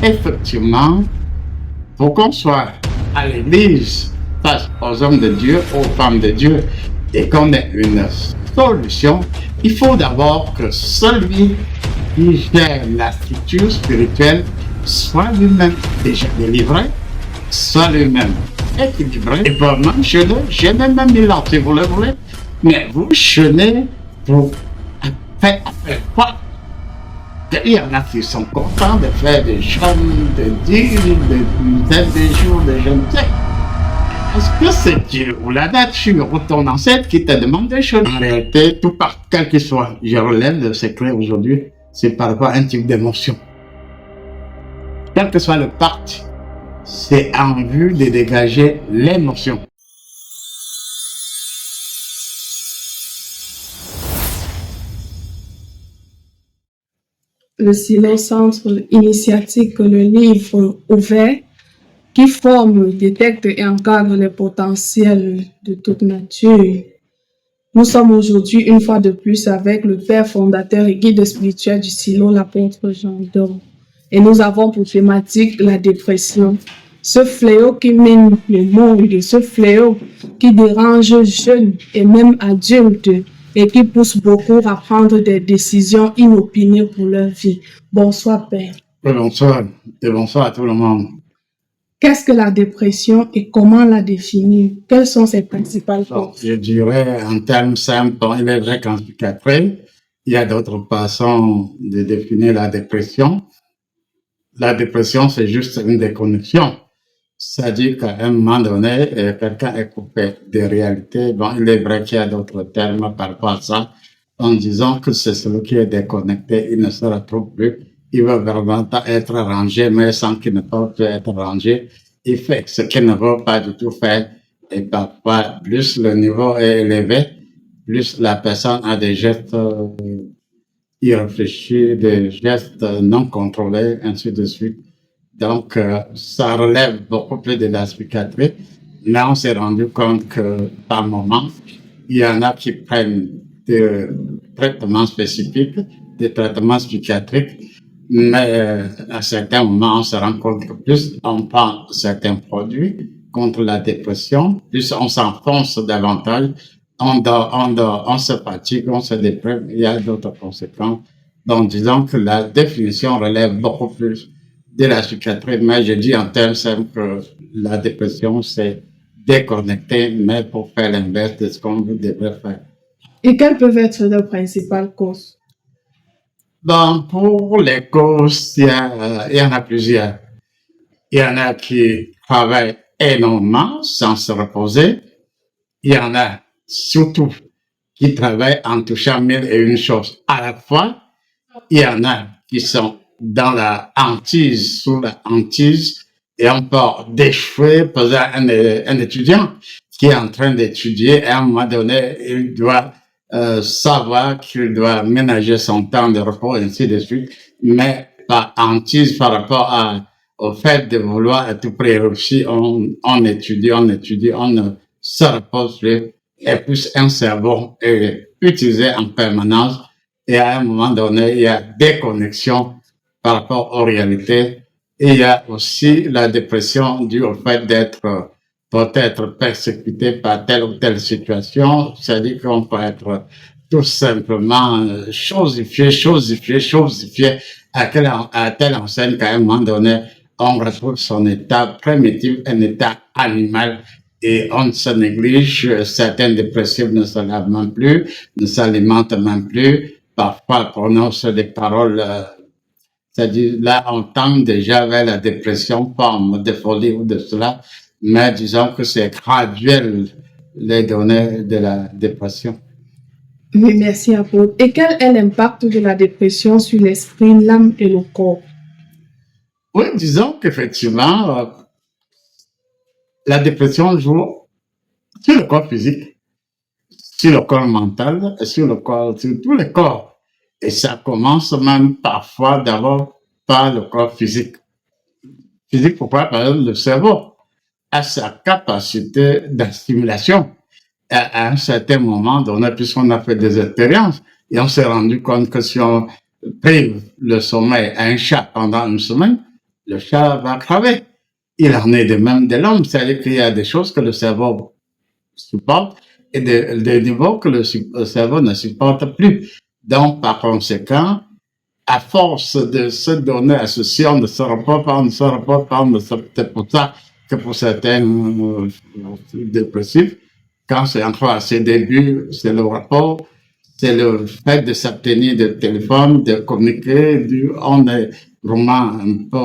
effectivement, pour qu'on soit à l'église face aux hommes de Dieu, aux femmes de Dieu, et qu'on ait une solution, il faut d'abord que celui qui gère la structure spirituelle soit lui-même déjà délivré, soit lui-même équilibré. Et pour même jeûner, j'ai même mis là, si vous le voulez, mais vous jeûnez pour faire quoi? Il y en a qui sont contents de faire des jeûnes, de 10, de dizaines de jours de jeûne. Est-ce que c'est Dieu ou la nature ou ton ancêtre qui te demande des choses? En réalité, tout part, quel que soit, je relève le secret aujourd'hui, c'est par rapport à un type d'émotion. Quel que soit le pacte, c'est en vue de dégager l'émotion. Le Silo Centre initiatique que le livre ouvert qui forme, détecte et encadre les potentiels de toute nature. Nous sommes aujourd'hui une fois de plus avec le père fondateur et guide spirituel du Silo, l'apôtre Jean d'Or. Et nous avons pour thématique la dépression. Ce fléau qui mène le monde, ce fléau qui dérange jeunes et même adultes et qui pousse beaucoup à prendre des décisions inopinées pour leur vie. Bonsoir, Père. Bonsoir et bonsoir à tout le monde. Qu'est-ce que la dépression et comment la définir? Quelles sont ses principales causes? Je dirais en termes simples, il est vrai qu'en psychiatrie, il y a d'autres façons de définir la dépression. La dépression, c'est juste une déconnexion. C'est-à-dire qu'à un moment donné, quelqu'un est coupé des réalités. Bon, il est vrai qu'il y a d'autres termes par rapport à ça, en disant que c'est celui qui est déconnecté, il ne se retrouve plus. Il va vraiment être rangé, mais sans qu'il ne peut plus être rangé. Il fait ce qu'il ne veut pas du tout faire. Et parfois, plus le niveau est élevé, plus la personne a des gestes irréfléchis, des gestes non contrôlés, ainsi de suite. Donc, ça relève beaucoup plus de la psychiatrie. Là, on s'est rendu compte que, par moment, il y en a qui prennent des traitements spécifiques, des traitements psychiatriques, mais à certains moments, on se rend compte que plus on prend certains produits contre la dépression, plus on s'enfonce davantage, on se fatigue, on se déprime, il y a d'autres conséquences. Donc, disons que la définition relève beaucoup plus de la psychiatrie, mais je dis en termes simples que la dépression, c'est déconnecter, mais pour faire l'inverse de ce qu'on devrait faire. Et quelles peuvent être les principales causes? Bon, pour les causes, il y en a plusieurs. Il y en a qui travaillent énormément sans se reposer. Il y en a surtout qui travaillent en touchant mille et une choses à la fois. Il y en a qui sont dans la hantise, sous la hantise, et on peut d'échouer. Par exemple, un étudiant qui est en train d'étudier, à un moment donné, il doit savoir qu'il doit ménager son temps de repos, et ainsi de suite, mais par hantise par rapport au fait de vouloir à tout prix réussir, on étudie, on ne se repose plus, et plus un cerveau est utilisé en permanence, et à un moment donné, il y a déconnexion par rapport aux réalités. Et il y a aussi la dépression due au fait d'être peut-être persécuté par telle ou telle situation. C'est-à-dire qu'on peut être tout simplement chosifié à telle enseigne qu'à un moment donné, on retrouve son état primitif, un état animal, et on se néglige. Certains dépressifs ne se lavent même plus, ne s'alimentent même plus, parfois prononcent des paroles c'est-à-dire, là, on tend déjà vers la dépression, pas en mode de folie ou de cela, mais disons que c'est graduel, les données de la dépression. Oui, merci, apôtre. Et quel est l'impact de la dépression sur l'esprit, l'âme et le corps? Oui, disons qu'effectivement, la dépression joue sur le corps physique, sur le corps mental, et sur tous les corps. Et ça commence même parfois d'abord par le corps physique. Physique, pourquoi? Parce que le cerveau a sa capacité d'assimilation. À un certain moment donné, puisqu'on a fait des expériences, et on s'est rendu compte que si on prive le sommeil à un chat pendant une semaine, le chat va crever. Il en est de même de l'homme, c'est-à-dire qu'il y a des choses que le cerveau supporte et des niveaux que le cerveau ne supporte plus. Donc, par conséquent, à force de se donner à ceci, on ne saura pas prendre. C'est pour ça que pour certains dépressifs, quand c'est encore à ses débuts, c'est le rapport, c'est le fait de s'abstenir de téléphone, de communiquer, on est vraiment un peu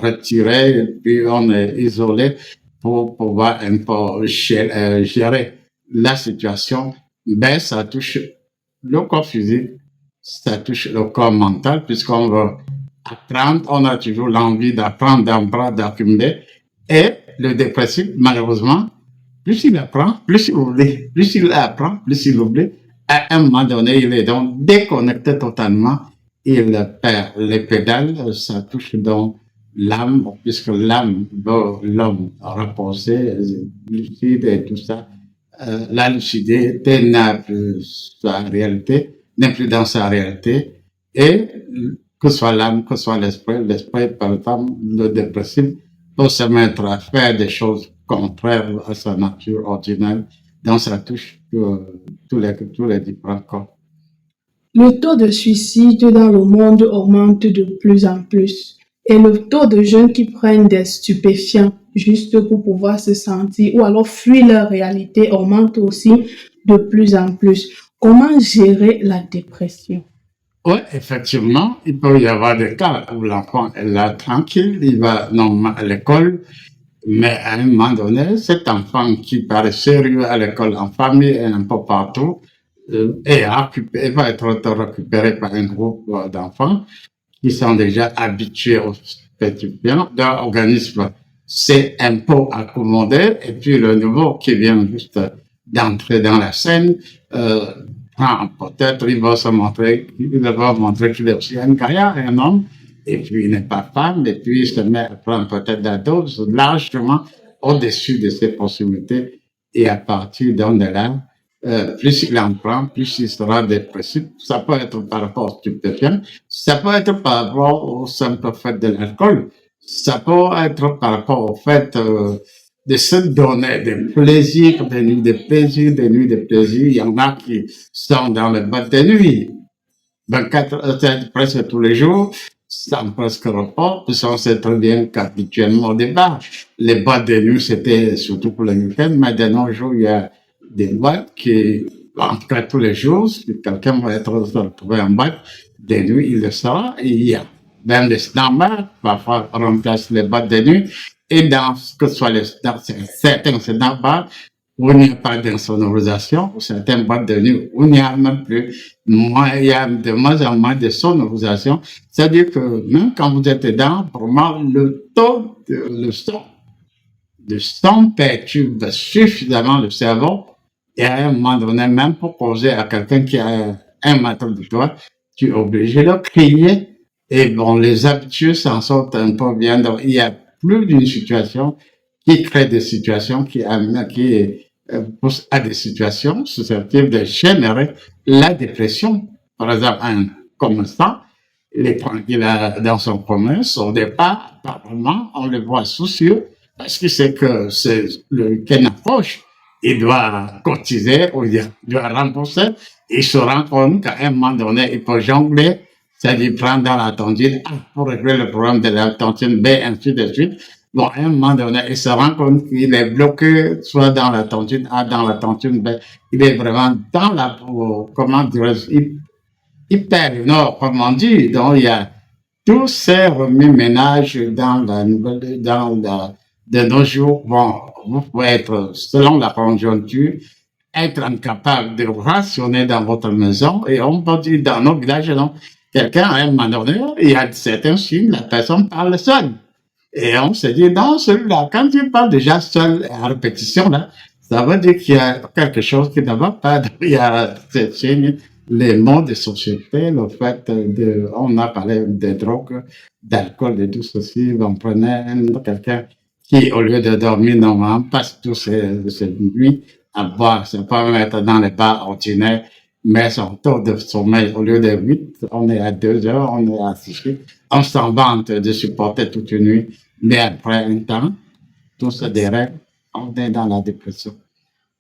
retiré, puis on est isolé pour pouvoir un peu gérer la situation. Ben, ça touche le corps physique, ça touche le corps mental, puisqu'on veut apprendre, on a toujours l'envie d'apprendre, d'apprendre, d'accumuler. Et le dépressif, malheureusement, plus il apprend, plus il oublie. Plus il apprend, plus il oublie. À un moment donné, il est donc déconnecté totalement. Il perd les pédales, ça touche donc l'âme, puisque l'âme veut l'homme reposer, lucide et tout ça. La lucidité n'a plus sa réalité, n'est plus dans sa réalité. Et que ce soit l'âme, que ce soit l'esprit, par exemple, le dépressif, peut se mettre à faire des choses contraires à sa nature ordinaire. Donc, ça touche tous les différents corps. Le taux de suicide dans le monde augmente de plus en plus. Et le taux de jeunes qui prennent des stupéfiants juste pour pouvoir se sentir ou alors fuir leur réalité augmente aussi de plus en plus. Comment gérer la dépression? Oui, effectivement, il peut y avoir des cas où l'enfant est là tranquille, il va normalement à l'école, mais à un moment donné, cet enfant qui paraît sérieux à l'école, en famille et un peu partout, va être récupéré par un groupe d'enfants qui sont déjà habitués aux stupéfiants. Leur organisme s'est un peu accommodé et puis le nouveau qui vient juste d'entrer dans la scène, peut-être il va montrer qu'il est aussi un gaillard, un homme, et puis il n'est pas femme, et puis il se met à prendre peut-être la dose largement au-dessus de ses possibilités, et à partir de là, plus il en prend, plus il sera dépressif. Ça peut être par rapport au stupéfiant, ça peut être par rapport au simple fait de l'alcool, ça peut être par rapport au fait de se donner des plaisirs, des nuits de plaisir, des nuits de plaisir. Il y en a qui sont dans les boîtes de nuit 24 heures, presque tous les jours, sans presque repos, parce qu'on sait très bien qu'habituellement au départ, les boîtes de nuit, c'était surtout pour le week-end, mais de nos jours, il y a des boîtes qui, en tout cas tous les jours, si quelqu'un va être retrouvé en boîte de nuit, il le saura, il y a même des snackbars, parfois remplacent les boîtes de nuit, et dans que ce soit dans certains snackbars, où il n'y a pas d'insonorisation, ou certaines boîtes de nuit, où il n'y a même plus, il y a de moins en moins de sonorisation. C'est-à-dire que même quand vous êtes dedans, vraiment, le son perturbe suffisamment le cerveau, et à un moment donné, même pour causer à quelqu'un qui a un mètre de toi, tu es obligé de crier. Et bon, les habitués s'en sortent un peu bien. Donc, il y a plus d'une situation qui crée des situations qui poussent à des situations susceptibles de générer la dépression. Par exemple, un commerçant, il est tranquille dans son commerce. Au départ, apparemment, on le voit soucieux parce qu'il sait que c'est le week-end approche. Il doit cotiser ou il doit rembourser. Il se rend compte qu'à un moment donné, il peut jongler, c'est-à-dire prendre dans la tontine A pour régler le problème de la tontine B, ainsi de suite. Bon, à un moment donné, il se rend compte qu'il est bloqué, soit dans la tontine A, dans la tontine B. Il est vraiment dans la, comment dirais-je, hyper, comment dire. Donc, il y a tous ces remue-ménages de nos jours. Bon, vous pouvez être, selon la conjoncture, être incapable de rationner dans votre maison, et on peut dire dans nos villages, non, quelqu'un à un moment donné, il y a certains signes, la personne parle seule. Et on se dit, non, celui-là, quand il parle déjà seul à répétition, là, ça veut dire qu'il y a quelque chose qui ne va pas. Il y a ces signes, les mots de société, le fait on a parlé de drogue, d'alcool et tout ceci, on prenait quelqu'un qui, au lieu de dormir normalement, passe toutes ces nuits à boire, c'est pas mettre dans les bars ordinaires, mais son taux de sommeil, au lieu de 8, on est à 2 heures, on est à 6 heures. On s'en vante de supporter toute une nuit, mais après un temps, tout se dérègle, on est dans la dépression.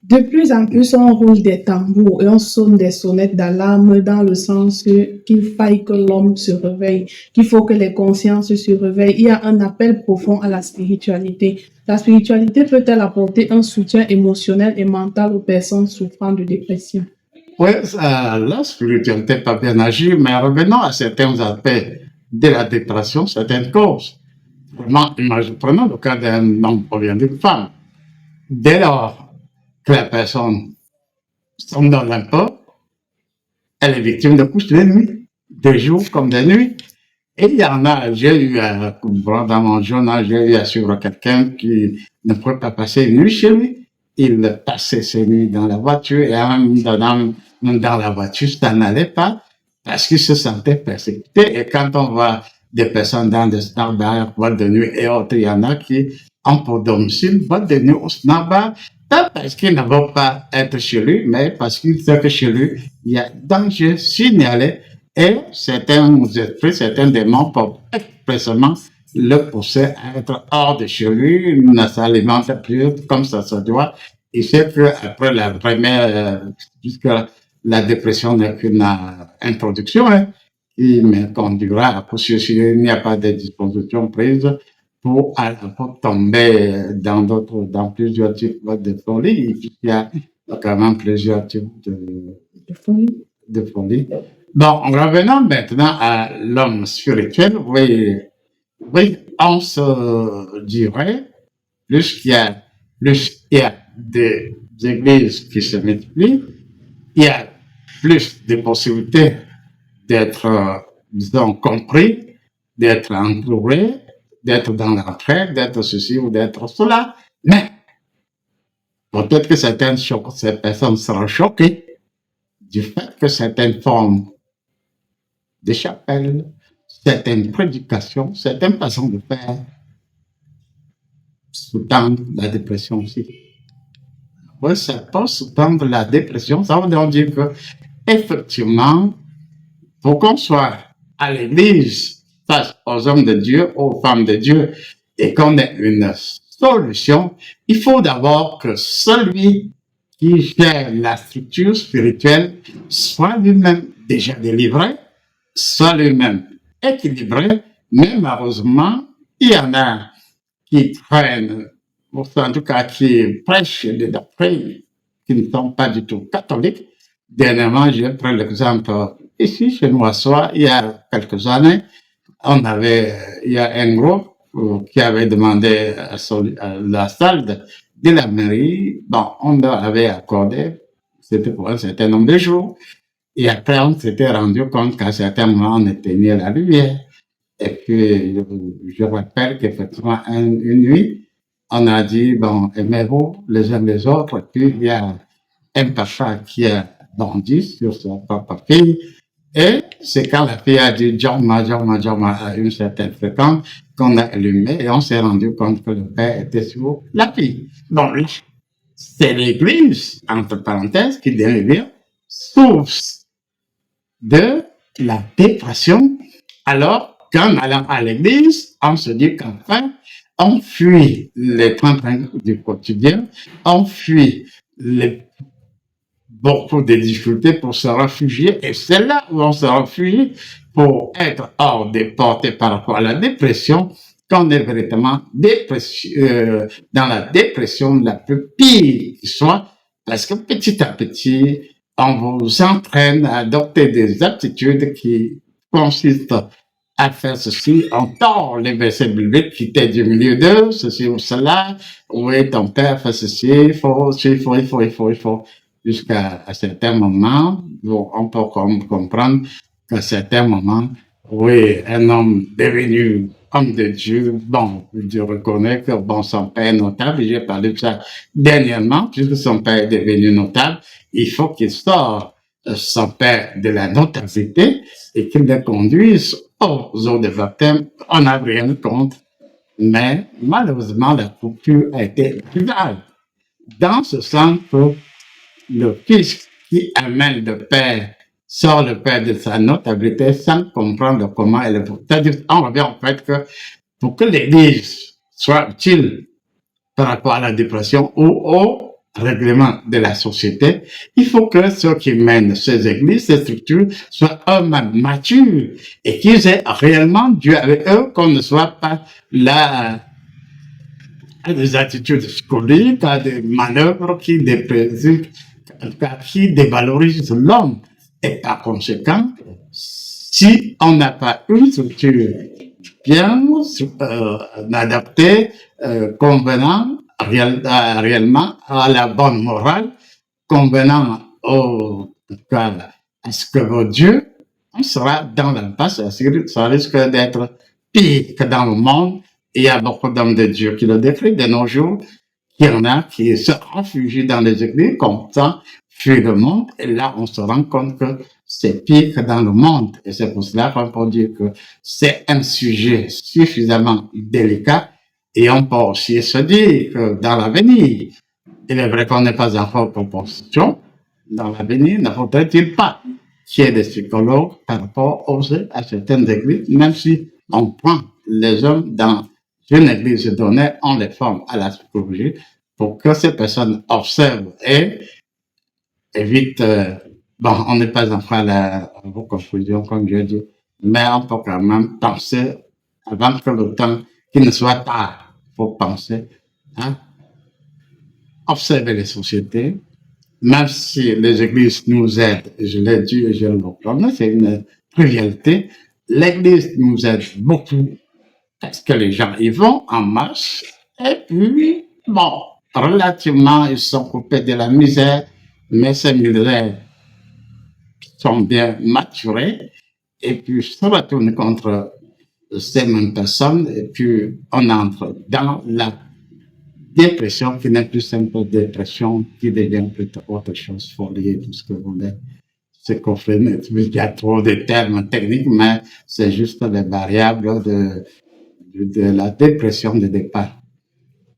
De plus en plus, on roule des tambours et on sonne des sonnettes d'alarme dans le sens qu'il faille que l'homme se réveille, qu'il faut que les consciences se réveillent. Il y a un appel profond à la spiritualité. La spiritualité peut-elle apporter un soutien émotionnel et mental aux personnes souffrant de dépression? Oui, la spiritualité pas bien agi, mais revenons à certains aspects de la dépression, certaines causes. Vraiment, prenons le cas d'un homme ou bien d'une femme. Dès lors que la personne somnole un peu, elle est victime de couches de nuit, de jour comme de nuit. Et il y en a, j'ai eu dans mon journal, j'ai eu à suivre quelqu'un qui ne pouvait pas passer une nuit chez lui. Il passait ses nuits dans la voiture et même dans la voiture, ça n'allait pas parce qu'il se sentait persécuté. Et quand on voit des personnes dans des snack-bars, boîtes de nuit et autres, il y en a qui ont pour domicile boîte de nuit au snack-bar, pas parce qu'ils ne veulent pas être chez lui, mais parce qu'ils savent que chez lui, il y a danger signalé et certains esprits, certains démons peuvent expressément le pousser à être hors de chez lui, ne s'alimente plus comme ça se doit. Il sait qu'après la première, puisque la dépression n'est qu'une introduction, hein, il me conduira à poursuivre s'il n'y a pas de disposition prise pour tomber dans plusieurs types de folie. Il y a quand même plusieurs types de folie. Bon, revenons maintenant à l'homme spirituel. Oui, oui, on se dirait, plus il y a des églises qui se multiplient, il y a plus de possibilités d'être, disons, compris, d'être entouré, d'être dans l'entraide, d'être ceci ou d'être cela. Mais peut-être que ces personnes seront choquées du fait que certaines formes de chapelles, certaines prédications, certaines façons de faire sous-tendent la dépression aussi. Oui, ça peut sous-tendre la dépression. Ça veut dire que, effectivement, pour qu'on soit à l'église face aux hommes de Dieu, aux femmes de Dieu, et qu'on ait une solution, il faut d'abord que celui qui gère la structure spirituelle soit lui-même déjà délivré, soit lui-même équilibré, mais malheureusement, il y en a qui prennent, ou en tout cas qui prêchent des doctrines qui ne sont pas du tout catholiques. Dernièrement, je prends l'exemple ici, chez nous à Soie, il y a quelques années, il y a un groupe qui avait demandé à la salle de la mairie, bon, on leur avait accordé, c'était pour un certain nombre de jours, et après on s'était rendu compte qu'à certains moments on éteignait la lumière. Et puis, je rappelle qu'effectivement, une nuit, on a dit, bon, aimez-vous les uns les autres. Et puis, il y a un papa qui a bondi sur son propre fille. Et c'est quand la fille a dit, Jama, à une certaine fréquence, qu'on a allumé et on s'est rendu compte que le père était sur la fille. Bon, c'est l'église, entre parenthèses, qui devient source de la dépression. Alors, qu'en allant à l'église, on se dit qu'enfin, on fuit les contraintes du quotidien, on fuit beaucoup de difficultés pour se réfugier, et c'est là où on se réfugie pour être hors des portées par rapport à la dépression, qu'on est véritablement dans la dépression la plus pire qui soit, parce que petit à petit, on vous entraîne à adopter des attitudes qui consistent à faire ceci, on tord les versets bibliques qui étaient du milieu d'eux, ceci ou cela, oui, ton père fait ceci, il faut, jusqu'à certains moments, on peut comprendre qu'à certains moments, oui, un homme devenu homme de Dieu, bon, je reconnais que, bon, son père est notable, j'ai parlé de ça dernièrement, puisque son père est devenu notable, il faut qu'il sorte son père de la notabilité et qu'il le conduise aux eaux de baptême. On n'a rien contre, mais malheureusement, la coupure a été brutale. Dans ce sens que le fils qui amène le père sort le père de sa notabilité sans comprendre comment elle est. C'est-à-dire, on revient en fait que pour que l'Église soit utile par rapport à la dépression ou au règlement de la société, il faut que ceux qui mènent ces églises, ces structures, soient eux-mêmes matures et qu'ils aient réellement Dieu avec eux, qu'on ne soit pas là à des attitudes scolaires, à des manœuvres qui dévalorisent l'homme. Et par conséquent, si on n'a pas une structure bien adaptée, convenant réellement à la bonne morale, convenant à ce que veut Dieu, on sera dans l'impasse. Ça risque d'être pire que dans le monde. Il y a beaucoup d'hommes de Dieu qui le décrivent de nos jours. Il y en a qui se réfugient dans les églises comme ça, fuient le monde. Et là, on se rend compte que c'est pire que dans le monde. Et c'est pour cela qu'on peut dire que c'est un sujet suffisamment délicat. Et on peut aussi se dire que dans l'avenir, il est vrai qu'on n'est pas encore en proportion. Dans l'avenir, ne faudrait-il pas qu'il y ait des psychologues par rapport à certaines églises, même si on prend les hommes dans une église donnée, on les forme à la psychologie pour que ces personnes observent et évitent, on n'est pas encore à vos conclusions, comme je dis, mais on peut quand même penser avant que le temps, qu'il ne soit tard, pour penser, hein, observer les sociétés, même si les églises nous aident, je l'ai dit et je le reconnais, c'est une trivialité, l'église nous aide beaucoup parce que les gens y vont en masse et puis, relativement, ils sont coupés de la misère, mais ces misères sont bien maturées et puis se retournent contre ces mêmes personnes et puis on entre dans la dépression qui n'est plus simple dépression, qui devient plutôt autre chose, folie, tout ce que vous voulez. C'est qu'on fait, il y a trop de termes techniques, mais c'est juste les variables de la dépression de départ.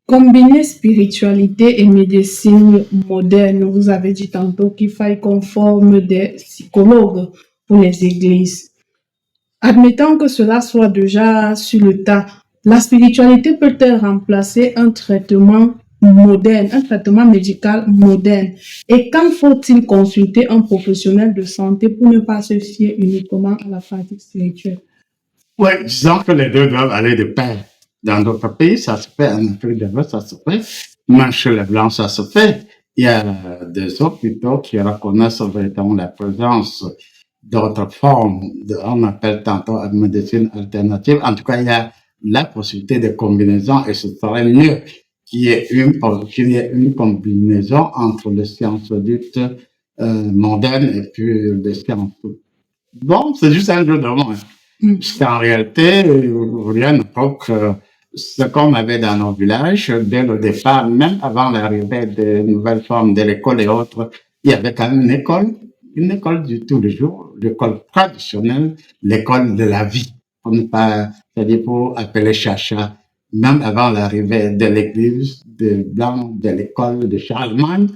Combiner spiritualité et médecine moderne, vous avez dit tantôt qu'il faille qu'on forme des psychologues pour les églises. Admettons que cela soit déjà sur le tas, la spiritualité peut-elle remplacer un traitement moderne, un traitement médical moderne? Et quand faut-il consulter un professionnel de santé pour ne pas se fier uniquement à la pratique spirituelle? Oui, disons que les deux doivent aller de pair. Dans d'autres pays, ça se fait. En Afrique de l'Ouest, ça se fait. Même chez les Blancs, ça se fait. Il y a des hôpitaux qui reconnaissent véritablement la présence d'autres formes, on appelle tantôt la médecine alternative. En tout cas, il y a la possibilité de combinaison et ce serait mieux qu'il y ait une combinaison entre les sciences dites modernes et puis les sciences. Bon, c'est juste un jeu de mots. Parce qu'en réalité, rien ne prouve que ce qu'on avait dans nos villages, dès le départ, même avant l'arrivée des nouvelles formes de l'école et autres, il y avait quand même une école du tous les jours, l'école traditionnelle, l'école de la vie. On ne pas, c'est-à-dire pour appeler chacha, même avant l'arrivée de l'église de Blanc, de l'école de Charlemagne,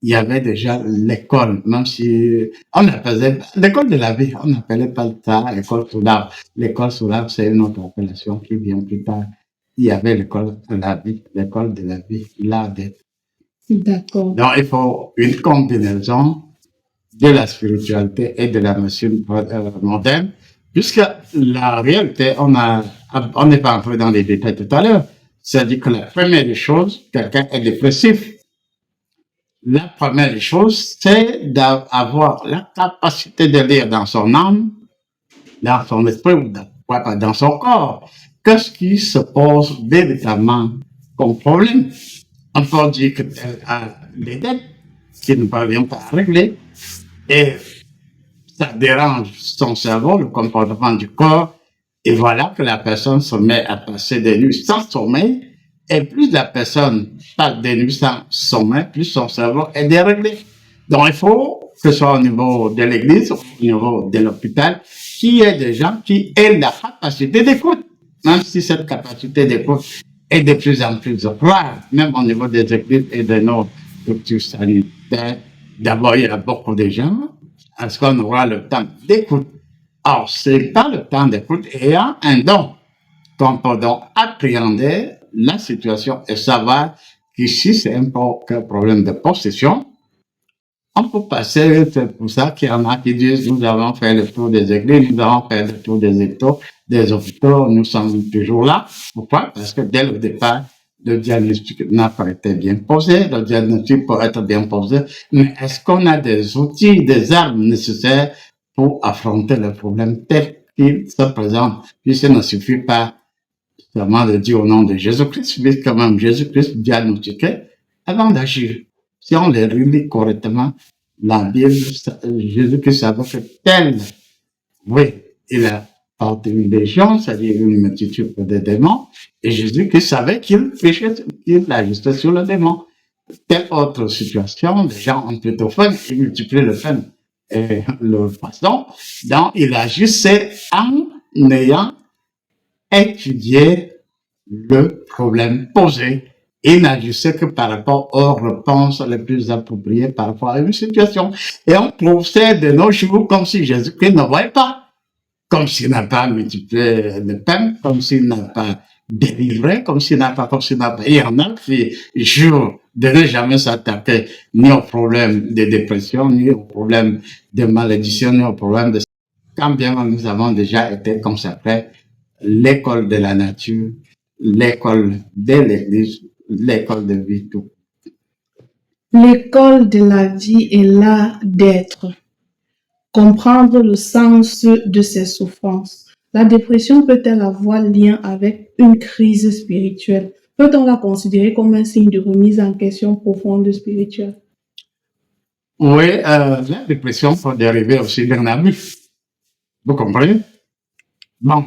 il y avait déjà l'école, même si on appelait l'école de la vie, on n'appelait pas ça l'école sous l'arbre. L'école sous l'arbre, c'est une autre appellation qui vient plus tard. Il y avait l'école de la vie, l'art d'être. D'accord. Donc, il faut une combinaison de la spiritualité et de la médecine moderne, puisque la réalité, on n'est pas entré dans les détails tout à l'heure. C'est-à-dire que la première des choses, quelqu'un est dépressif. La première des choses, c'est d'avoir la capacité de lire dans son âme, dans son esprit ou dans son corps, qu'est-ce qui se pose véritablement comme problème. On peut dire que des dettes qui ne parviennent pas à régler et ça dérange son cerveau, le comportement du corps, et voilà que la personne se met à passer des nuits sans sommeil. Et plus la personne passe des nuits sans sommeil, plus son cerveau est déréglé. Donc, il faut que ce soit au niveau de l'église, au niveau de l'hôpital, qu'il y ait des gens qui aient la capacité d'écoute. Même si cette capacité d'écoute est de plus en plus rare, même au niveau des églises et de nos structures sanitaires. D'abord, il y a beaucoup de gens est-ce qu'on aura le temps d'écoute? Or, c'est pas le temps d'écoute ayant un don qu'on peut donc appréhender la situation et savoir qu'ici, c'est un problème de possession. On peut passer, c'est pour ça qu'il y en a qui disent, nous avons fait le tour des églises, nous avons fait le tour des hôpitaux, nous sommes toujours là. Pourquoi? Parce que dès le départ, le diagnostic n'a pas été bien posé, le diagnostic peut être bien posé, mais est-ce qu'on a des outils, des armes nécessaires pour affronter le problème tel qu'il se présente? Puisqu'il ne suffit pas seulement de dire au nom de Jésus-Christ, mais quand même Jésus-Christ diagnostiqué avant d'agir. Si on les relit correctement, la Bible, Jésus-Christ savait que tel, oui, il a porté une légion, c'est-à-dire une multitude de démons, et Jésus-Christ savait qu'il péchait, qu'il agissait sur le démon. Telle autre situation, les gens ont plutôt faim, ils multiplient le faim et le poisson, donc il agissait en ayant étudié le problème posé et n'agissait que par rapport aux réponses les plus appropriées par rapport à une situation. Et on trouve ça de nos jours comme si Jésus-Christ ne voyait pas, comme s'il n'a pas multiplié le pain, comme s'il n'a pas délivré, comme s'il n'a pas. Il y en a qui jurent de ne jamais s'attaquer ni au problème de dépression, ni au problème de malédiction, ni au problème de... Quand bien nous avons déjà été consacrés l'école de la nature, l'école de l'église, l'école de vie, tout. L'école de la vie est l'art d'être. Comprendre le sens de ses souffrances. La dépression peut-elle avoir lien avec une crise spirituelle? Peut-on la considérer comme un signe de remise en question profonde spirituelle? Oui, la dépression peut dériver aussi d'un abus. Vous comprenez? Bon,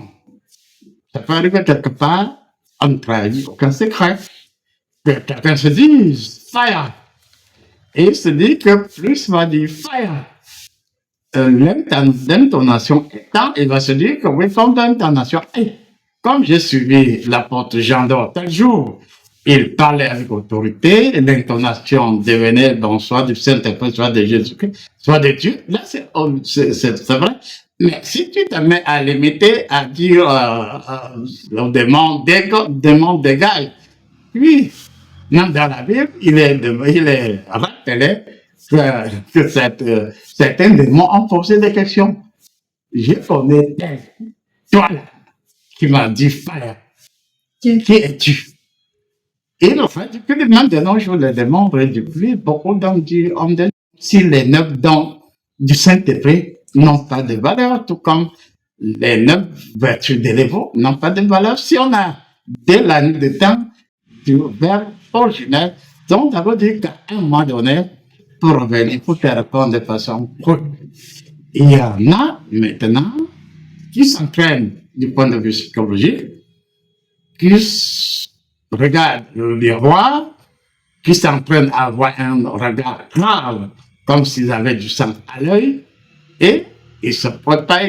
ça peut arriver quelque part, on ne trahit aucun secret. Que quelqu'un se dise fire. Et il se dit que plus il va dire fire, l'intonation étant, il va se dire que oui, comme l'intonation est. Comme j'ai suivi l'apôtre Jean d'Or tel jour, il parlait avec autorité, l'intonation devenait bon, soit du Saint-Esprit, soit de Jésus-Christ, soit de Dieu. Là, c'est vrai. Mais si tu te mets à limiter, à dire au démon dégage, puis, même dans la Bible, il est rappelé que certains démons ont posé des questions. Je connais toi là, qui m'a dit frère, qui es-tu? Et le fait que même de nos jours, les démons réduisent beaucoup d'hommes si les 9 dons du Saint-Esprit n'ont pas de valeur, tout comme les 9 vertus de l'évo n'ont pas de valeur. Si on a dès la nuit de temps du verbe originel, donc ça veut dire qu'à un moment donné, pour revenir, pour te répondre de façon crue, il y en a maintenant qui s'entraînent du point de vue psychologique, qui regardent le miroir, qui s'entraînent à avoir un regard grave, comme s'ils avaient du sang à l'œil, et ils se préparent.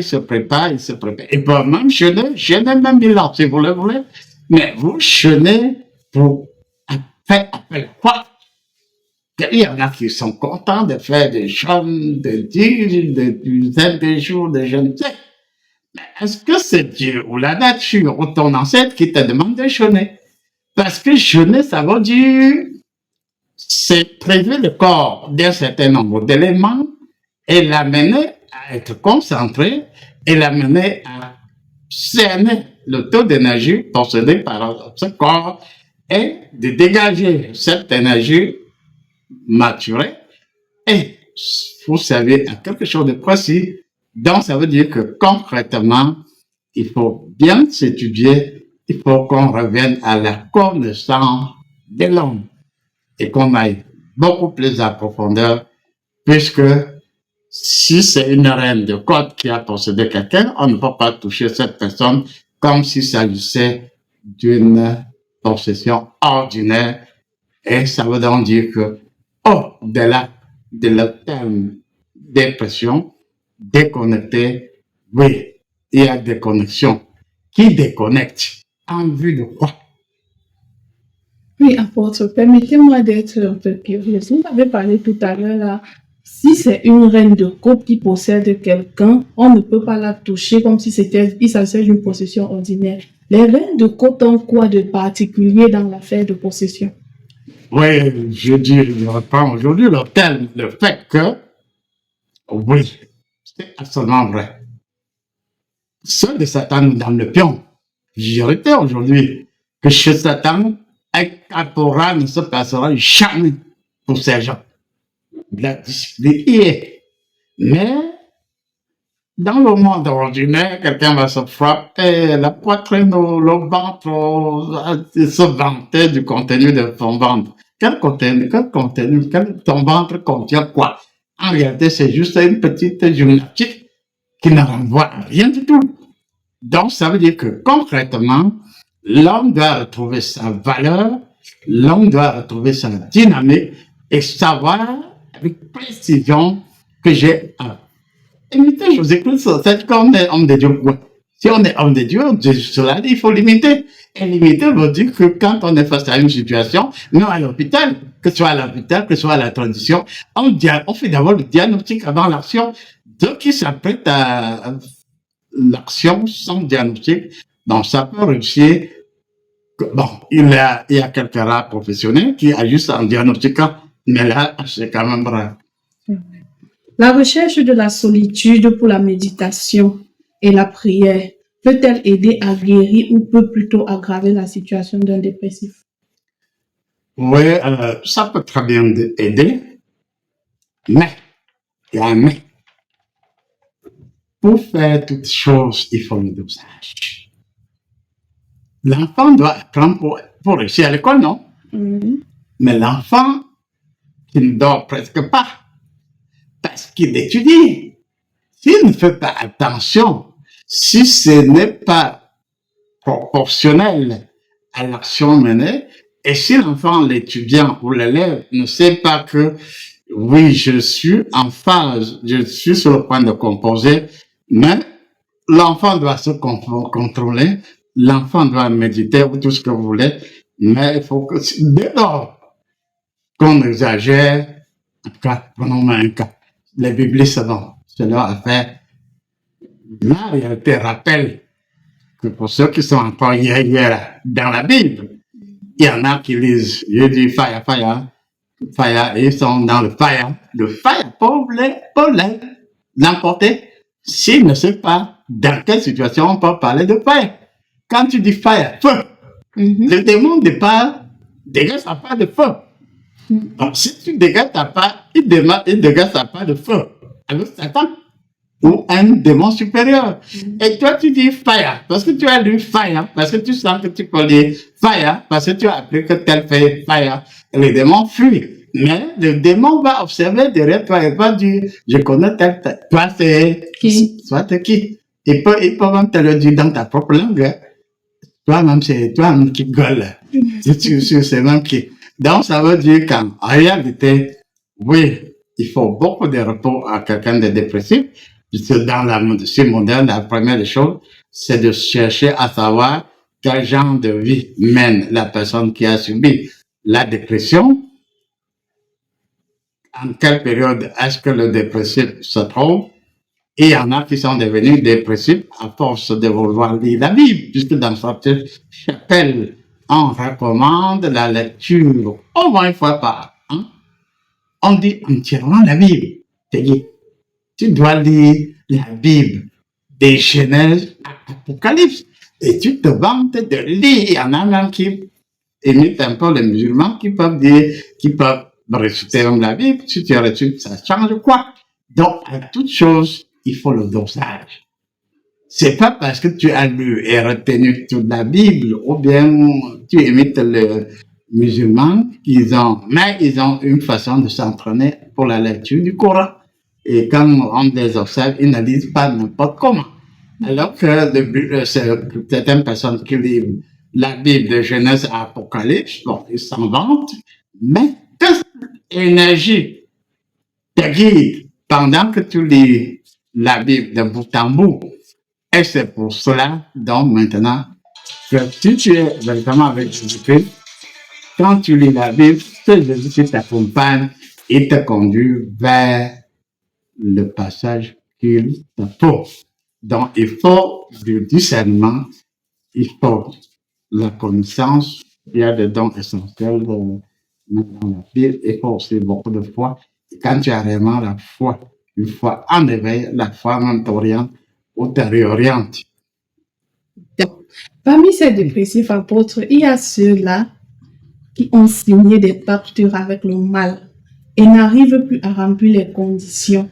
Ils peuvent même jeûner même 1000 ans, si vous le voulez, mais vous jeûnez pour faire appel à quoi? Il y en a qui sont contents de faire des jeûnes, des dizaines de jours de jeûne. Mais est-ce que c'est Dieu ou la nature ou ton ancêtre qui te demande de jeûner? Parce que jeûner, ça veut dire, c'est priver le corps d'un certain nombre d'éléments et l'amener à être concentré et l'amener à cerner le taux d'énergie possédé par ce corps et de dégager cette énergie maturée et vous savez à quelque chose de précis. Donc, ça veut dire que concrètement, il faut bien s'étudier, il faut qu'on revienne à la connaissance de l'homme et qu'on aille beaucoup plus en profondeur, puisque si c'est une reine de côte qui a possédé quelqu'un, on ne peut pas toucher cette personne comme s'il s'agissait d'une possession ordinaire. Et ça veut donc dire que au-delà de le terme dépression, déconnecté, oui, il y a des connexions qui déconnectent en vue de quoi? Oui, apôtre, permettez-moi d'être un peu curieuse. Vous avez parlé tout à l'heure là, Si c'est une reine de coupe qui possède quelqu'un, on ne peut pas la toucher comme si il s'agissait d'une possession ordinaire. Les reines de coupe ont quoi de particulier dans l'affaire de possession? Oui, je reprends aujourd'hui le fait que, oui, c'est absolument vrai. Ceux de Satan nous donnent le pion. Vérité aujourd'hui, que chez Satan, un caporal ne se passera jamais pour ces gens. La discipline y est. Mais, dans le monde ordinaire, quelqu'un va se frapper la poitrine ou le ventre, se vanter du contenu de son ventre. Quel contenu, ton ventre contient quoi? En réalité, c'est juste une petite gymnastique qui ne renvoie à rien du tout. Donc, ça veut dire que concrètement, l'homme doit retrouver sa valeur, l'homme doit retrouver sa dynamique et savoir avec précision que j'ai un. Imiter Jésus-Christ, c'est qu'on est homme de Dieu. Ouais. Si on est homme de Dieu, cela dit, il faut limiter. Et limiter veut dire que quand on est face à une situation, même à l'hôpital, que ce soit à l'hôpital, que ce soit à la tradition, on fait d'abord le diagnostic avant l'action. Ceux qui s'apprêtent à l'action sans diagnostic, donc ça peut réussir. Bon, il y a quelques rares professionnels qui ajustent en diagnostiquant, mais là, c'est quand même rare. La recherche de la solitude pour la méditation et la prière peut-elle aider à guérir ou peut plutôt aggraver la situation d'un dépressif? Oui, ça peut très bien aider, mais, il y a un mais. Pour faire toutes choses, il faut le dosage. L'enfant doit apprendre pour réussir à l'école, non? Mais l'enfant qui ne dort presque pas, parce qu'il étudie, s'il ne fait pas attention, si ce n'est pas proportionnel à l'action menée, et si l'enfant, l'étudiant ou l'élève ne sait pas que, oui, je suis en phase, je suis sur le point de composer, mais l'enfant doit se contrôler, l'enfant doit méditer ou tout ce que vous voulez, mais il faut que, dès lors qu'on exagère, en tout cas, prenons un cas, les biblistes, c'est leur affaire. La réalité rappelle que pour ceux qui sont encore hier dans la Bible, il y en a qui lisent, je dis fire, et ils sont dans le fire pour l'emporter. S'ils ne savent pas dans quelle situation on peut parler de fire. Quand tu dis fire, feu, le démon dégage sa part de feu. Donc, si tu dégages ta part, il dégage sa part de feu. Alors, Satan, ou un démon supérieur. Et toi, tu dis fire, parce que tu as lu fire, parce que tu sens que tu peux dire fire, parce que tu as appris que tel fait fire. Et le démon fuit. Mais le démon va observer derrière toi et va dire, je connais tel. Toi, c'est qui? Toi, c'est qui? Il peut même te le dire dans ta propre langue. Toi-même, c'est toi-même qui gueule. C'est même qui. Donc, ça veut dire qu'en réalité, oui, il faut beaucoup de repos à quelqu'un de dépressif. Dans la médecine moderne, la première des choses, c'est de chercher à savoir quel genre de vie mène la personne qui a subi la dépression. En quelle période est-ce que le dépressif se trouve? Et il y en a qui sont devenus dépressifs à force de vouloir lire la Bible, puisque dans cette chapelle, on recommande la lecture au moins une fois par an. On dit entièrement la Bible. C'est-à-dire, tu dois lire la Bible des Genèse à Apocalypse. Et tu te vantes de lire. Il y en a même qui imitent un peu les musulmans qui peuvent réciter la Bible. Si tu récites, ça change quoi? Donc, à toute chose, il faut le dosage. C'est pas parce que tu as lu et retenu toute la Bible, ou bien tu imites les musulmans, ils ont une façon de s'entraîner pour la lecture du Coran. Et quand on les observe, ils ne lisent pas n'importe comment. Alors que certaines personnes qui lisent la Bible de Genèse à Apocalypse, bon, ils s'en vantent, mais quelle énergie te guide pendant que tu lis la Bible de bout en bout. Et c'est pour cela, donc maintenant, que si tu es véritablement avec Jésus-Christ, quand tu lis la Bible, c'est Jésus qui t'accompagne il te conduit vers le passage qu'il te faut. Donc, il faut du discernement, il faut la connaissance, il y a des dons essentiels dans la Bible, il faut aussi beaucoup de foi. Et quand tu as vraiment la foi, une foi en éveil, la foi même t'oriente ou te réoriente. Parmi ces dépressifs apôtres, il y a ceux-là qui ont signé des pactes avec le mal et n'arrivent plus à remplir les conditions.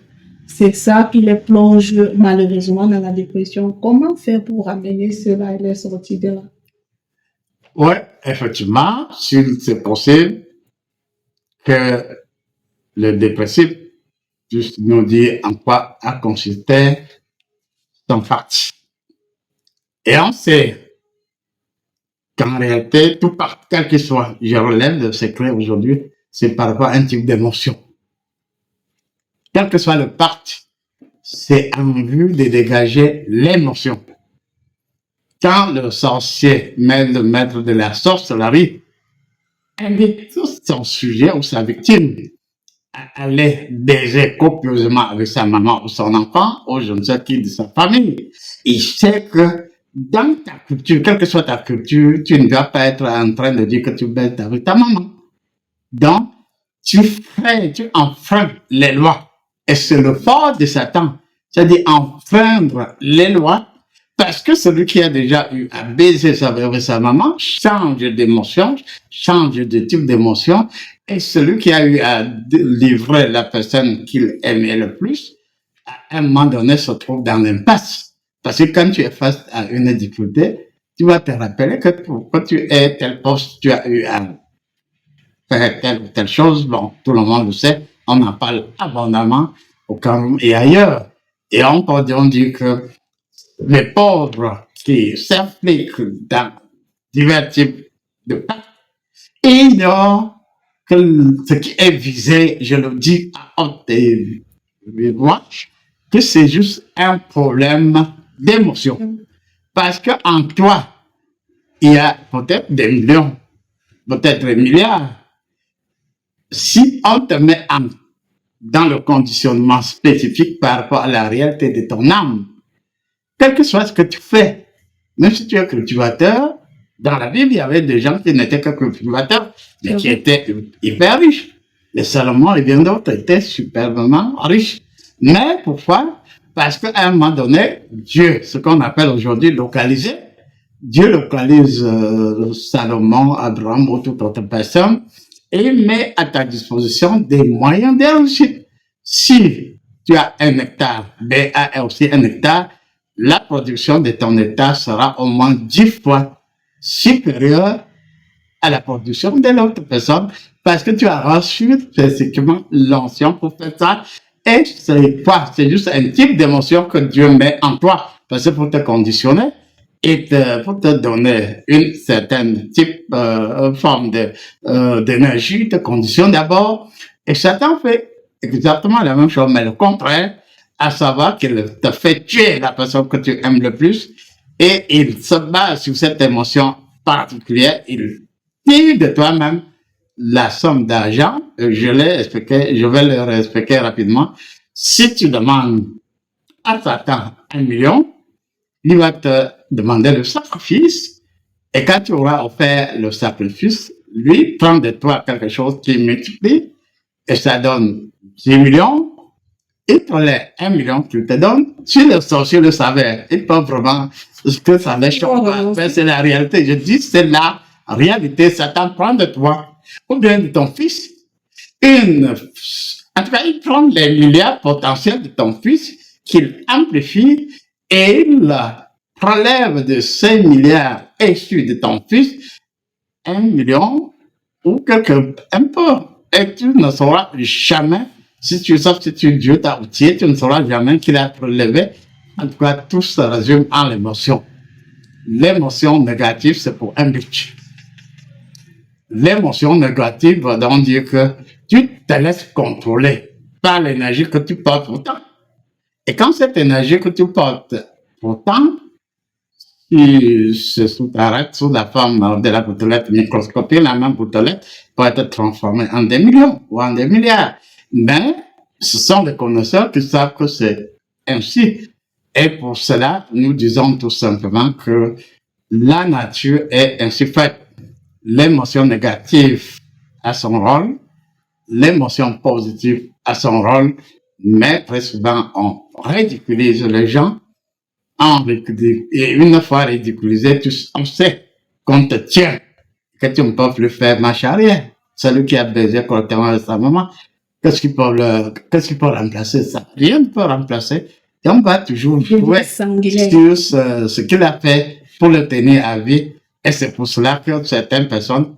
C'est ça qui les plonge malheureusement dans la dépression. Comment faire pour ramener cela et les sortir de là? Oui, effectivement, si c'est possible que le dépressif puisse nous dire en quoi a consisté son pacte. Et on sait qu'en réalité, tout pacte, quel qu'il soit, je relève le secret aujourd'hui, c'est par rapport à un type d'émotion. Quel que soit le pacte, c'est en vue de dégager l'émotion. Quand le sorcier met le maître de la sorcellerie, invite son sujet ou sa victime à aller baiser copieusement avec sa maman ou son enfant ou je ne sais qui de sa famille. Il sait que dans ta culture, quelle que soit ta culture, tu ne dois pas être en train de dire que tu baises avec ta maman. Donc, tu enfreins les lois. Et c'est le fort de Satan. C'est-à-dire enfreindre les lois parce que celui qui a déjà eu à baiser avec sa maman change d'émotion, change de type d'émotion. Et celui qui a eu à livrer la personne qu'il aimait le plus, à un moment donné, se trouve dans l'impasse. Parce que quand tu es face à une difficulté, tu vas te rappeler que quand tu es tel poste, tu as eu à faire telle ou telle chose. Bon, tout le monde le sait. On en parle abondamment au Cameroun et ailleurs. Et on dit que les pauvres qui s'impliquent dans divers types de pactes ignorent que ce qui est visé, je le dis à haute voix, que c'est juste un problème d'émotion. Parce que en toi, il y a peut-être des millions, peut-être des milliards. Si on te met dans le conditionnement spécifique par rapport à la réalité de ton âme, quel que soit ce que tu fais, même si tu es cultivateur, dans la Bible, il y avait des gens qui n'étaient que cultivateurs, mais qui étaient hyper riches. Les Salomon et bien d'autres étaient superbement riches. Mais pourquoi? Parce qu'à un moment donné, Dieu, ce qu'on appelle aujourd'hui localisé, Dieu localise Salomon, Abraham ou toute autre personne et il met à ta disposition des moyens de réussite. Si tu as un hectare, BA a aussi un hectare, la production de ton hectare sera au moins 10 fois supérieure à la production de l'autre personne parce que tu as reçu spécifiquement l'onction pour faire ça. Et c'est quoi? C'est juste un type d'émotion que Dieu met en toi parce que pour te conditionner et pour te donner une certaine type, forme d'énergie, te conditionne d'abord. Et Satan fait exactement la même chose, mais le contraire, à savoir qu'il te fait tuer la personne que tu aimes le plus et il se base sur cette émotion particulière, il tire de toi-même la somme d'argent, je vais le réexpliquer rapidement. Si tu demandes à Satan 1 million, il va te demander le sacrifice et quand tu auras offert le sacrifice, lui prend de toi quelque chose qui multiplie et ça donne 10 millions. Et pour les 1 million qu'il te donne, si le sorcier le savait, il peut vraiment, ce que ça les choque pas, mais c'est la réalité. Je dis, c'est la réalité. Satan prend de toi, ou bien de ton fils, en tout cas, il prend les milliards potentiels de ton fils, qu'il amplifie, et il prélève de ces milliards issus de ton fils, 1 million, ou un peu. Et tu ne sauras jamais si tu Dieu t'a outillé, tu ne sauras jamais qu'il a prélevé. En tout cas, tout se résume en l'émotion. L'émotion négative, c'est pour un but. L'émotion négative va donc dire que tu te laisses contrôler par l'énergie que tu portes pourtant. Et quand cette énergie que tu portes pourtant qui se arrête sous la forme de la gouttelette microscopique, la même gouttelette peut être transformée en des millions ou en des milliards. Mais ce sont les connaisseurs qui savent que c'est ainsi. Et pour cela, nous disons tout simplement que la nature est ainsi faite. L'émotion négative a son rôle, l'émotion positive a son rôle, mais très souvent on ridiculise les gens. Et une fois ridiculisé, on sait qu'on te tient, que tu ne peux plus faire marche arrière. Celui qui a baisé correctement avec sa maman, qu'est-ce qui peut remplacer ça? Rien ne peut remplacer. Et on va toujours jouer sur ce qu'il a fait pour le tenir à vie. Et c'est pour cela que certaines personnes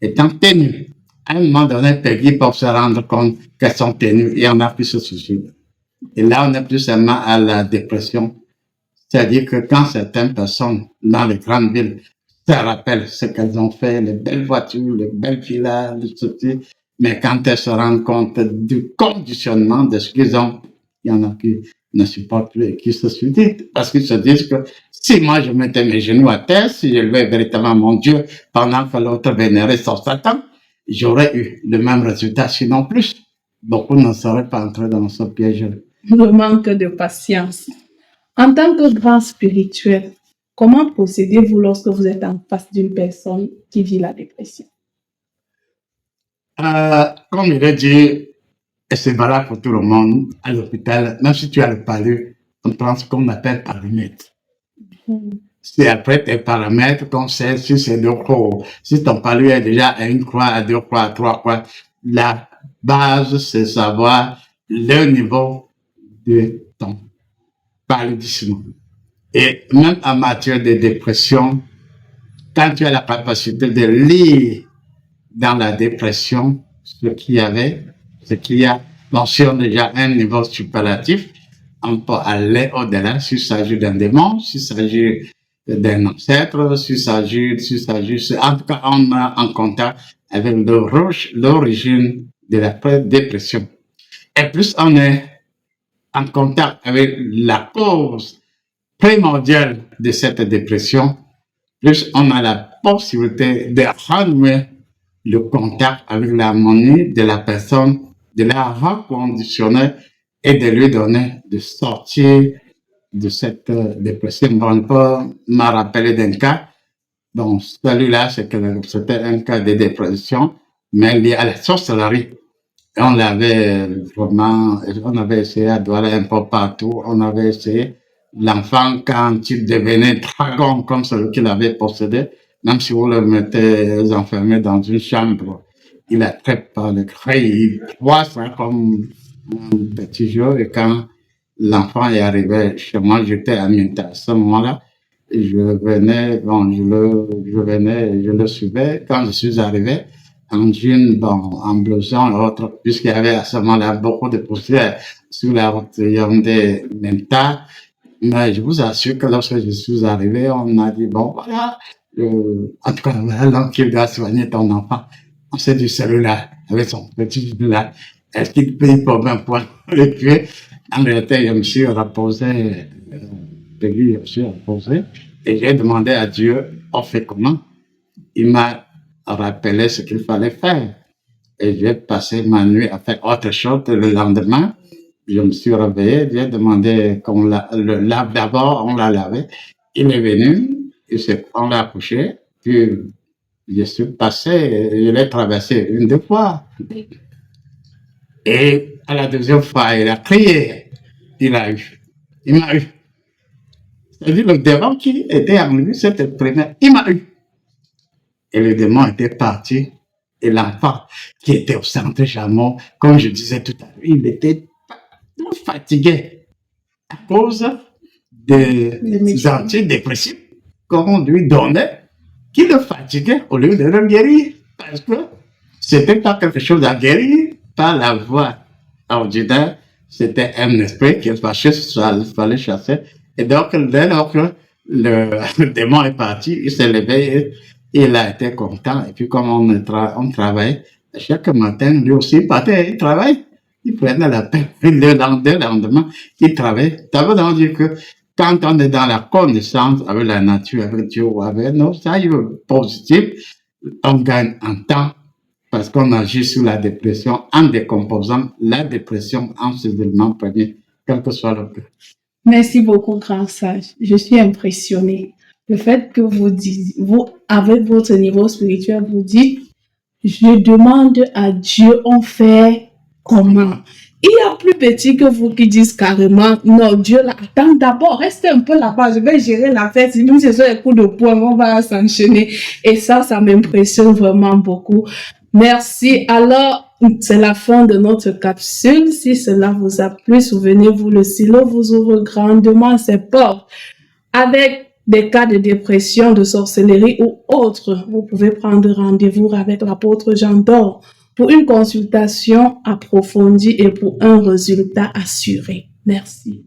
étant tenues, à un moment donné, Peggy peuvent se rendre compte qu'elles sont tenues. Il y en a plus se suicide. Et là, on est plus seulement à la dépression. C'est-à-dire que quand certaines personnes dans les grandes villes se rappellent ce qu'elles ont fait, les belles voitures, les belles villas, les ceci, mais quand elles se rendent compte du conditionnement de ce qu'ils ont, il y en a qui ne supportent plus et qui se suicident parce qu'ils se disent que si moi je mettais mes genoux à terre, si j'élevais véritablement mon Dieu pendant que l'autre vénérait son Satan, j'aurais eu le même résultat, sinon plus. Beaucoup ne seraient pas entrés dans ce piège. Le manque de patience. En tant que grand spirituel, comment procédez-vous lorsque vous êtes en face d'une personne qui vit la dépression? Comme il est dit, et c'est valable pour tout le monde, à l'hôpital, même si tu as le palu, on prend ce qu'on appelle paramètre. C'est après tes paramètres qu'on sait si c'est 2 croix. Si ton palu est déjà à 1 croix, à 2 croix, à 3 croix, la base, c'est savoir le niveau de ton paludisme. Et même en matière de dépression, quand tu as la capacité de lire dans la dépression ce qu'il y a, bon, si on a déjà un niveau superlatif, on peut aller au-delà s'il s'agit d'un démon, s'il s'agit d'un ancêtre, s'il s'agit, en tout cas, on est en contact avec l'origine de la dépression. Et plus on est en contact avec la cause primordiale de cette dépression, plus on a la possibilité de renouer le contact avec l'harmonie de la personne, de la reconditionner et de lui donner de sortir de cette dépression. Bon, on peut me rappeler d'un cas. Bon, celui-là, c'était un cas de dépression, mais lié à la sorcellerie. Et on avait essayé à dorer un peu partout. On avait essayé. L'enfant, quand il devenait dragon comme celui qu'il avait possédé, même si vous le mettez enfermé dans une chambre, il attrape par le cri, il voit ça comme un petit jeu. Et quand l'enfant est arrivé chez moi, j'étais à Minta. À ce moment-là, je le suivais. Quand je suis arrivé, en jean, en blouson et autres, puisqu'il y avait à ce moment-là beaucoup de poussière sur la route Yaoundé Minta. Mais je vous assure que lorsque je suis arrivé, on m'a dit, bon, voilà, en tout cas, voilà l'homme qui doit soigner ton enfant. On s'est dit, celui-là, avec son petit là, est-ce qu'il peut y prendre un point? Et puis, en réalité, je me suis reposé, je me suis reposé, et j'ai demandé à Dieu, on fait comment? Il m'a rappelé ce qu'il fallait faire. Et j'ai passé ma nuit à faire autre chose. Le lendemain, je me suis réveillé, j'ai demandé qu'on le lave d'abord, on l'a lavé. Il est venu, on l'a couché, puis je suis passé, je l'ai traversé 2 fois. Et à la 2e fois, il a crié, il m'a eu. C'est-à-dire le démon qui était en lui, c'était le premier, il m'a eu. Et le démon était parti. Et l'enfant qui était au centre Jamon, comme je disais tout à l'heure, il était fatigué à cause des antidépressifs qu'on lui donnait, qui le fatiguait au lieu de le guérir. Parce que c'était pas quelque chose à guérir par la voie ordinaire, c'était un esprit qu'il fallait chasser. Et donc, dès lors que le démon est parti, il s'est levé, il a été content. Et puis, comme on travaille, chaque matin, lui aussi, il partait, il travaille. Il prenait la peine. Le lendemain, il travaille. Ça veut donc dire que quand on est dans la connaissance avec la nature, avec Dieu ou avec nos aïeux positifs, on gagne en temps parce qu'on agit sur la dépression en décomposant la dépression en ses éléments premiers, quel que soit le cas. Merci beaucoup, grand sage. Je suis impressionnée. Le fait que vous avec votre niveau spirituel, vous dites, je demande à Dieu, on fait comment? Il y a plus petits que vous qui disent carrément, non, Dieu, là, attends d'abord, restez un peu là-bas, je vais gérer la fête, même si ce sont les coups de poing, on va s'enchaîner. Et ça m'impressionne vraiment beaucoup. Merci. Alors, c'est la fin de notre capsule. Si cela vous a plu, souvenez-vous, le silo vous ouvre grandement ses portes. Avec des cas de dépression, de sorcellerie ou autres, vous pouvez prendre rendez-vous avec l'apôtre Jean d'Or pour une consultation approfondie et pour un résultat assuré. Merci.